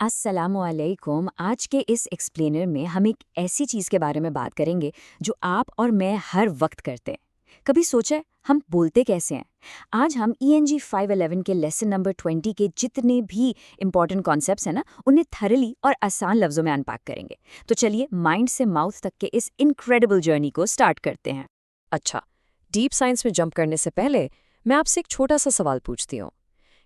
अस्सलामुअलैकुम। आज के इस एक्सप्लेनर में हम एक ऐसी चीज़ के बारे में बात करेंगे जो आप और मैं हर वक्त करते हैं। कभी सोचा है हम बोलते कैसे हैं? आज हम ENG 511 के लेसन नंबर 20 के जितने भी इंपॉर्टेंट कॉन्सेप्ट्स हैं ना, उन्हें थरली और आसान लफ्ज़ों में अनपैक करेंगे। तो चलिए माइंड से माउथ तक के इस इनक्रेडिबल जर्नी को स्टार्ट करते हैं। अच्छा, डीप साइंस में जंप करने से पहले मैं आपसे एक छोटा सा सवाल पूछती हूँ।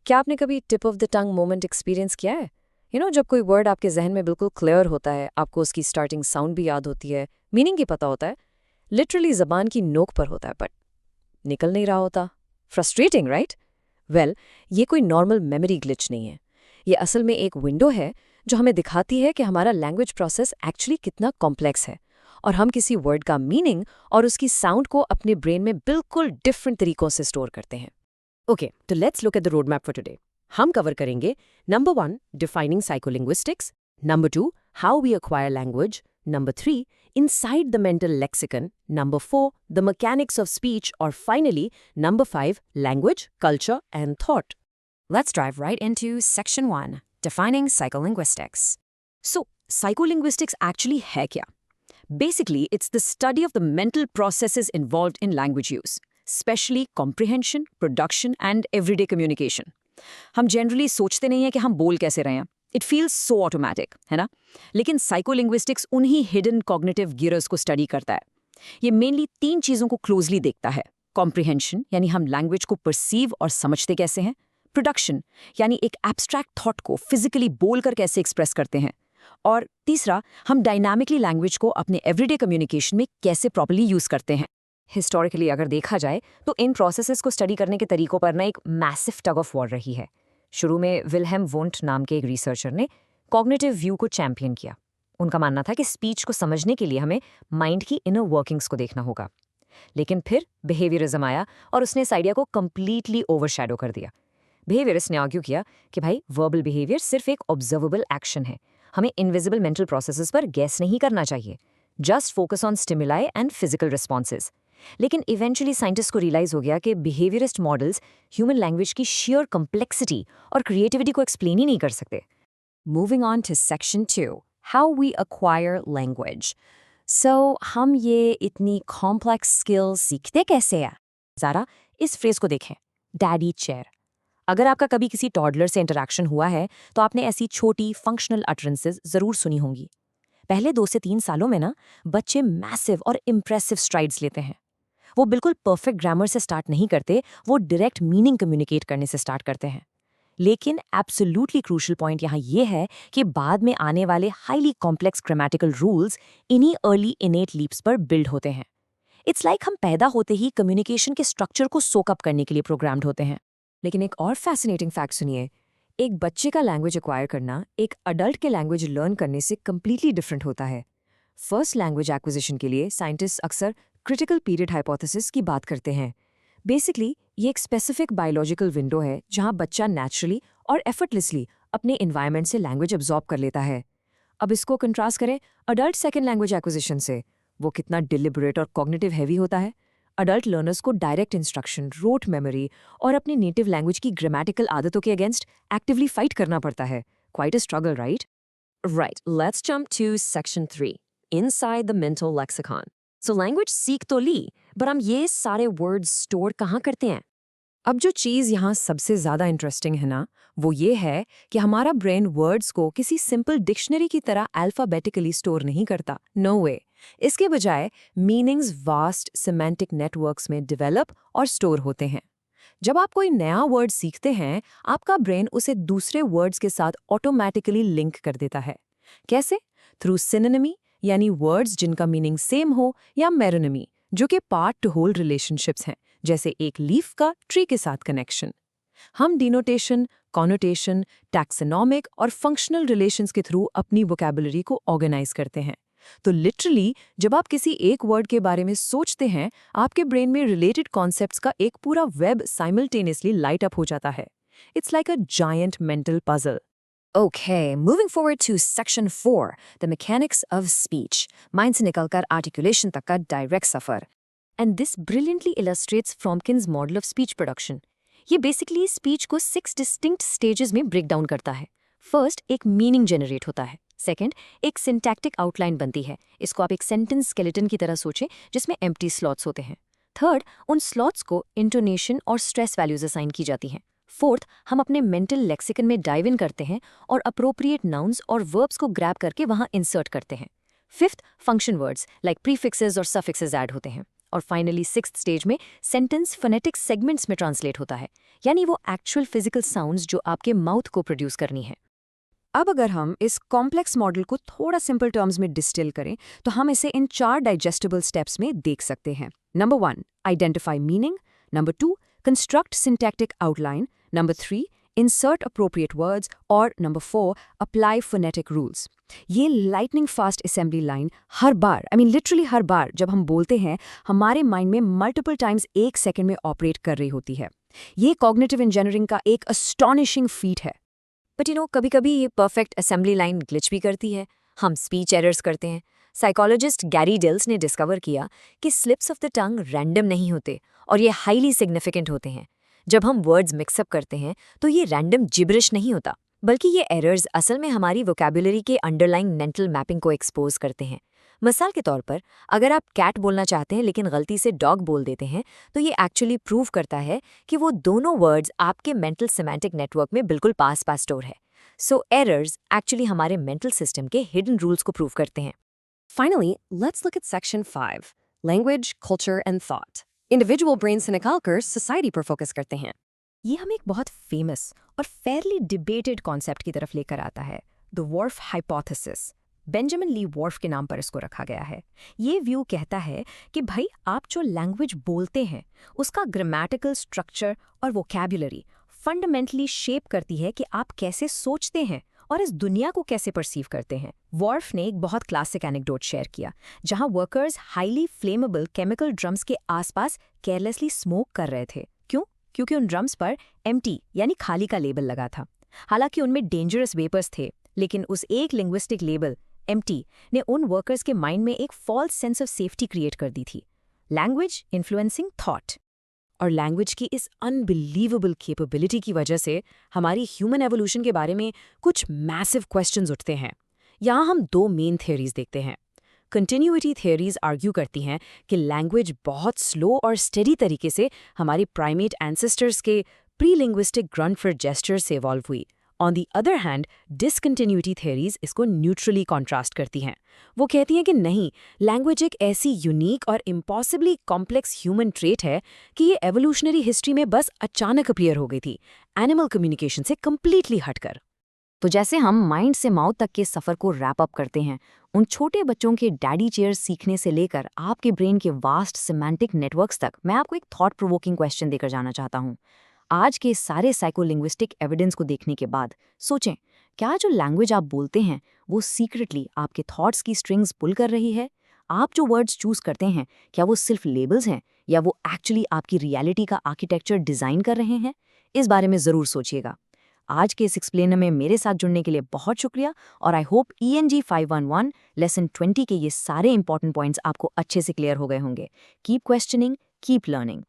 क्या आपने कभी tip of the tongue moment experience किया है? जब कोई वर्ड आपके जहन में बिल्कुल क्लियर होता है, आपको उसकी स्टार्टिंग साउंड भी याद होती है, मीनिंग भी पता होता है, लिटरली जबान की नोक पर होता है, बट निकल नहीं रहा होता। Frustrating, right? वेल, ये कोई नॉर्मल मेमोरी ग्लिच नहीं है। ये असल में एक विंडो है जो हमें दिखाती है कि हमारा लैंग्वेज प्रोसेस एक्चुअली कितना कॉम्प्लेक्स है और हम किसी वर्ड का मीनिंग और उसकी साउंड को अपने ब्रेन में बिल्कुल डिफरेंट तरीकों से स्टोर करते हैं। ओके, तो let's look at the road map for today. हम कवर करेंगे number 1 defining psycholinguistics, number 2 how we acquire language, number 3 inside the mental lexicon, number 4 the mechanics of speech और finally number 5 language, culture and thought. Let's dive right into Section 1, Defining Psycholinguistics. So, psycholinguistics actually है क्या? Basically, it's the study of the mental processes involved in language use, especially comprehension, production, and everyday communication. हम generally सोचते नहीं हैं कि हम बोल कैसे रहे हैं. It feels so automatic, है ना? लेकिन साइकोलिंग्विस्टिक्स उन्हीं हिडन कॉग्निटिव गियर्स को स्टडी करता है. ये मेनली 3 चीज़ों को क्लोजली देखता है. कॉम्प्रिहेंशन, यानी हम लैंग्वेज को परसीव और समझते कैसे हैं. प्रोडक्शन, यानी एक एब्स्ट्रैक्ट थॉट को फिजिकली बोलकर कैसे एक्सप्रेस करते हैं. और तीसरा, हम डायनामिकली लैंग्वेज को अपने एवरीडे कम्युनिकेशन में कैसे प्रॉपर्ली यूज करते हैं. हिस्टोरिकली अगर देखा जाए तो इन प्रोसेसेस को स्टडी करने के तरीकों पर ना एक मैसिव टग ऑफ वॉर रही है. शुरू में विल्हेम वुंट नाम के एक रिसर्चर ने कॉग्निटिव व्यू को चैंपियन किया. उनका मानना था कि स्पीच को समझने के लिए हमें माइंड की इनर वर्किंग्स को देखना होगा. लेकिन फिर बिहेवियरिज्म आया और उसने इस आइडिया को कंप्लीटली ओवरशैडो कर दिया. बिहेवियरिस्ट ने आर्ग्यू किया कि भाई वर्बल बिहेवियर सिर्फ एक ऑब्जर्वेबल एक्शन है, हमें इनविजिबल मेंटल प्रोसेसेस पर गैस नहीं करना चाहिए. Just focus on stimuli and physical responses. लेकिन इवेंचुअली साइंटिस्ट को रियलाइज हो गया कि बिहेवियरिस्ट मॉडल्स ह्यूमन लैंग्वेज की शेयर कम्प्लेक्सिटी और क्रिएटिविटी को एक्सप्लेन ही नहीं कर सकते. Moving on to section 2, how we acquire language. So हम ये इतनी कॉम्प्लेक्स स्किल्स सीखते कैसे हैं? ज़रा इस फ्रेज को देखें, डैडी चेयर. अगर आपका कभी किसी टॉडलर से इंटरैक्शन हुआ है तो आपने ऐसी छोटी फंक्शनल अटरेंसेस जरूर सुनी होंगी. पहले 2 से 3 सालों में ना बच्चे मैसिव और इम्प्रेसिव स्ट्राइड्स लेते हैं. वो बिल्कुल परफेक्ट ग्रामर से स्टार्ट नहीं करते, वो डायरेक्ट मीनिंग कम्युनिकेट करने से स्टार्ट करते हैं. लेकिन एब्सोल्युटली क्रूशियल पॉइंट यहाँ ये है कि बाद में आने वाले हाईली कॉम्प्लेक्स ग्रामेटिकल रूल्स इन्हीं अर्ली इनेट लीप्स पर बिल्ड होते हैं. इट्स लाइक हम पैदा होते ही कम्युनिकेशन के स्ट्रक्चर को सोकअप करने के लिए प्रोग्राम्ड होते हैं. लेकिन एक और फैसिनेटिंग फैक्ट सुनिए, एक बच्चे का लैंग्वेज एक्वायर करना एक अडल्ट के लैंग्वेज लर्न करने से कम्प्लीटली डिफरेंट होता है. फर्स्ट लैंग्वेज एक्विजिशन के लिए साइंटिस्ट अक्सर क्रिटिकल पीरियड हाइपोथेसिस की बात करते हैं. बेसिकली ये एक स्पेसिफिक बायोलॉजिकल विंडो है जहां बच्चा नेचुरली और एफर्टलेसली अपने एनवायरनमेंट से लैंग्वेज अब्जॉर्ब कर लेता है. अब इसको कंट्रास्ट करें अडल्ट सेकेंड लैंग्वेज एक्विजिशन से. वो कितना डिलिबरेट और कॉग्निटिव हैवी होता है. अडल्ट लर्नर्स को डायरेक्ट इंस्ट्रक्शन, रोट मेमोरी और अपनी नेटिव लैंग्वेज की ग्रामेटिकल आदतों के अगेंस्ट एक्टिवली फाइट करना पड़ता है. Quite a struggle, right? Right, let's jump to section 3, inside the mental lexicon. So language सीख तो ली, पर हम ये सारे वर्ड्स स्टोर कहाँ करते हैं? अब जो चीज़ यहाँ सबसे ज़्यादा इंटरेस्टिंग है ना, वो ये है कि हमारा ब्रेन वर्ड्स को किसी सिंपल डिक्शनरी की तरह अल्फ़ाबेटिकली स्टोर नहीं करता. नो वे. इसके बजाय मीनिंग्स वास्ट सिमेंटिक नेटवर्क्स में डेवलप और स्टोर होते हैं. जब आप कोई नया वर्ड सीखते हैं, आपका ब्रेन उसे दूसरे वर्ड्स के साथ ऑटोमेटिकली लिंक कर देता है. कैसे? थ्रू सिनोनिमी, यानी वर्ड्स जिनका मीनिंग सेम हो, या मेरोनिमी, जो कि पार्ट टू होल रिलेशनशिप्स हैं, जैसे एक लीफ का ट्री के साथ कनेक्शन. हम डिनोटेशन, कॉनोटेशन, टैक्सोनॉमिक और फंक्शनल रिलेशंस के थ्रू अपनी वोकैबुलरी को ऑर्गेनाइज करते हैं. तो लिटरली जब आप किसी एक वर्ड के बारे में सोचते हैं, आपके ब्रेन में रिलेटेड कॉन्सेप्ट्स का एक पूरा वेब साइमल्टेनियसली लाइट अप हो जाता है. It's like a giant mental puzzle. Okay, moving forward to Section 4, the mechanics of speech. Mind से निकलकर articulation तक का direct suffer. And this brilliantly illustrates Fromkin's model of speech production. ये basically speech को 6 distinct stages में break down करता है. First, एक मीनिंग जनरेट होता है। सेकंड, एक सिंटैक्टिक आउटलाइन बनती है। इसको आप एक सेंटेंस स्केलेटन की तरह सोचें जिसमें एम्प्टी स्लॉट्स होते हैं। थर्ड, उन स्लॉट्स को इंटोनेशन और स्ट्रेस वैल्यूज असाइन की जाती हैं। फोर्थ, हम अपने मेंटल लेक्सिकन में डाइव इन करते हैं और अप्रोप्रिएट नाउन्स और वर्ब्स को ग्रैब करके वहां इंसर्ट करते हैं। Fifth, function words like prefixes और सफिक्सेस ऐड होते हैं। और फाइनली सिक्स्थ स्टेज में सेंटेंस फोनेटिक सेगमेंट्स में ट्रांसलेट होता है, यानी वो एक्चुअल फिजिकल साउंड्स जो आपके माउथ को प्रोड्यूस करनी है। अब अगर हम इस कॉम्प्लेक्स मॉडल को थोड़ा सिंपल टर्म्स में डिस्टिल करें तो हम इसे इन 4 डाइजेस्टिबल स्टेप्स में देख सकते हैं। Number 1, identify meaning. Number 2, construct syntactic outline. Number 3, insert appropriate words. और नंबर 4, अप्लाई फोनेटिक रूल्स। ये लाइटनिंग फास्ट असेंबली लाइन हर बार, लिटरली हर बार जब हम बोलते हैं, हमारे माइंड में मल्टीपल टाइम्स एक सेकेंड में ऑपरेट कर रही होती है। ये कॉग्निटिव इंजीनियरिंग का एक अस्टॉनिशिंग फीट है। बट कभी कभी ये परफेक्ट असेंबली लाइन ग्लिच भी करती है। हम स्पीच एरर्स करते हैं। साइकोलॉजिस्ट गैरी डेल्स ने डिस्कवर किया कि slips of the tongue random नहीं होते और ये हाईली सिग्निफिकेंट होते हैं। जब हम वर्ड्स मिक्सअप करते हैं तो ये रैंडम जिब्रिश नहीं होता, बल्कि ये एरर्स असल में हमारी वोकैबुलरी के अंडरलाइंग मेंटल मैपिंग को एक्सपोज करते हैं। मिसाल के तौर पर, अगर आप कैट बोलना चाहते हैं लेकिन गलती से डॉग बोल देते हैं, तो ये एक्चुअली प्रूव करता है कि वो दोनों वर्ड्स आपके मेंटल सेमेंटिक नेटवर्क में बिल्कुल पास पास स्टोर है। सो एरर्स एक्चुअली हमारे मेंटल सिस्टम के हिडन रूल्स को प्रूव करते हैं। Finally, let's look at Section 5, Language, Culture and Thought. Individual brain से निकालकर सोसाइटी पर फोकस करते हैं। ये हमें एक बहुत फेमस और फेयरली डिबेटेड कॉन्सेप्ट की तरफ लेकर आता है, the Whorf hypothesis. Benjamin Lee Whorf के नाम पर इसको रखा गया है। ये व्यू कहता है कि भाई, आप जो लैंग्वेज बोलते हैं उसका ग्रामेटिकल स्ट्रक्चर और वोकैबुलरी फंडामेंटली शेप करती है कि आप कैसे सोचते हैं और इस दुनिया को कैसे परसीव करते हैं। वॉर्फ ने एक बहुत क्लासिक एनेक्डोट शेयर किया, जहां workers highly flammable chemical drums के आसपास केयरलेसली स्मोक कर रहे थे। क्यों? क्योंकि उन ड्रम्स पर एम्प्टी यानी खाली का लेबल लगा था। हालांकि उनमें डेंजरस वेपर्स थे, लेकिन उस एक लिंग्विस्टिक लेबल एम्प्टी ने उन वर्कर्स के माइंड में एक false sense of safety create कर दी थी। Language influencing thought. और लैंग्वेज की इस अनबिलीवेबल कैपेबिलिटी की वजह से हमारी ह्यूमन एवोल्यूशन के बारे में कुछ मैसिव क्वेश्चंस उठते हैं। यहाँ हम 2 मेन थ्योरीज देखते हैं। कंटिन्यूटी थ्योरीज आर्ग्यू करती हैं कि लैंग्वेज बहुत स्लो और स्टेडी तरीके से हमारी प्राइमेट एंसेस्टर्स के pre linguistic grunt for gesture से इवॉल्व हुई। On the other hand, discontinuity theories इसको न्यूट्रली कॉन्ट्रास्ट करती हैं। वो कहती हैं कि नहीं, लैंग्वेज एक ऐसी यूनिक और इम्पॉसिबली कॉम्प्लेक्स ह्यूमन ट्रेट है कि ये एवोल्यूशनरी हिस्ट्री में बस अचानक अपीयर हो गई थी, एनिमल कम्युनिकेशन से कंप्लीटली हटकर। तो जैसे हम माइंड से माउथ तक के सफ़र को रैप अप करते हैं, उन छोटे बच्चों के डैडी चेयर्स सीखने से लेकर आपके ब्रेन के वास्ट सिमेंटिक नेटवर्क्स तक, मैं आपको एक थॉट प्रोवोकिंग क्वेश्चन देकर जाना चाहता हूँ। आज के सारे साइकोलिंग्विस्टिक एविडेंस को देखने के बाद सोचें, क्या जो लैंग्वेज आप बोलते हैं वो सीक्रेटली आपके थॉट्स की स्ट्रिंग्स पुल कर रही है? आप जो वर्ड्स चूज करते हैं, क्या वो सिर्फ लेबल्स हैं या वो एक्चुअली आपकी रियलिटी का आर्किटेक्चर डिज़ाइन कर रहे हैं? इस बारे में ज़रूर सोचिएगा। आज के इस एक्सप्लेनर में मेरे साथ जुड़ने के लिए बहुत शुक्रिया, और आई होप ENG 511 लेसन 20 के ये सारे इंपॉर्टेंट पॉइंट्स आपको अच्छे से क्लियर हो गए होंगे। Keep questioning, keep learning.